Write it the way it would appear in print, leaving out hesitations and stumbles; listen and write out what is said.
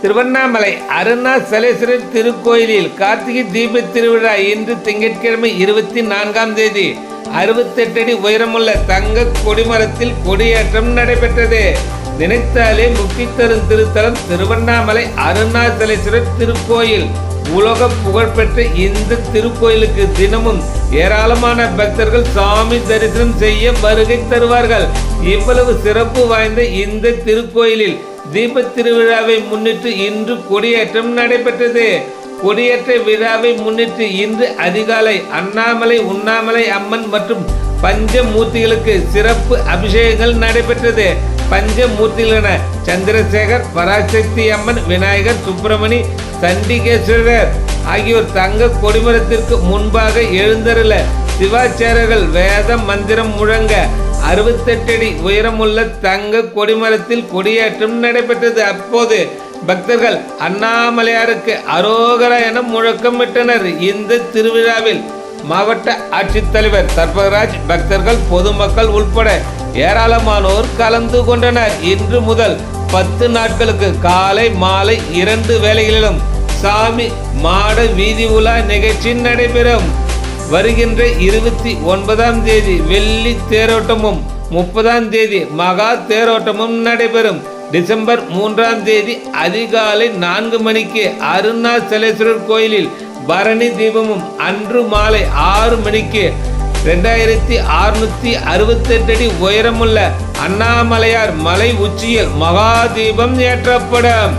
திருவண்ணாமலை அருணாசலேஸ்வரர் திருக்கோயிலில் கார்த்திகை தீப திருவிழா இன்று திங்கட்கிழமை 24ஆம் தேதி 68 அடி உயரமுள்ள தங்க கொடிமரத்தில் கொடியேற்றம் நடைபெற்றது. நினைத்தாலே முக்தி தரும் திருத்தலம் திருவண்ணாமலை அருணாசலேஸ்வரர் திருக்கோயில். உலக புகழ்பெற்ற இந்த திருக்கோயிலுக்கு தினமும் ஏராளமான பக்தர்கள் சாமி தரிசனம் செய்ய வருகை தருவார்கள். இவ்வளவு சிறப்பு வாய்ந்த இந்த திருக்கோயிலில் தீப திருவிழாவை முன்னிட்டு இன்று கொடியேற்றம் நடைபெற்றது. கொடியேற்ற விழாவை முன்னிட்டு இன்று அதிகாலை அண்ணாமலை உண்ணாமலை அம்மன் மற்றும் பஞ்சமூர்த்திகளுக்கு சிறப்பு அபிஷேகங்கள் நடைபெற்றது. பஞ்சமூர்த்திகளான சந்திரசேகர், பராசக்தி அம்மன், விநாயகர், சுப்பிரமணி, சண்டிகேஸ்வரர் ஆகியோர் தங்க கொடிமரத்திற்கு முன்பாக எழுந்தருள சிவாச்சாரியர்கள் வேத மந்திரம் முழங்க 68 அடி உயரமுள்ள தங்க கொடிமரத்தில் கொடியேற்றம் நடைபெற்றது. அப்போது பக்தர்கள் அண்ணாமலையாருக்கு அரோகரா என முழக்கமிட்டனர். இந்த திருவிழாவில் மாவட்ட ஆட்சித்தலைவர் சர்பராஜ், பக்தர்கள், பொதுமக்கள் உட்பட ஏராளமானோர் கலந்து கொண்டனர். இன்று முதல் 10 நாட்களுக்கு காலை மாலை 2 வேளைகளிலும் சாமி மாட வீதி உலா நிகழ்ச்சி நடைபெறும். வருகின்ற 29ஆம் தேதி வெள்ளி தேரோட்டமும் 30ஆம் தேதி மகா தேரோட்டமும் நடைபெறும். டிசம்பர் 3ஆம் தேதி அதிகாலை 4 மணிக்கு அருணாசலேஸ்வரர் கோயிலில் பரணி தீபமும், அன்று மாலை 6 மணிக்கு 2668 அடி உயரமுள்ள அண்ணாமலையார் மலை உச்சியில் மகா தீபம் ஏற்றப்படும்.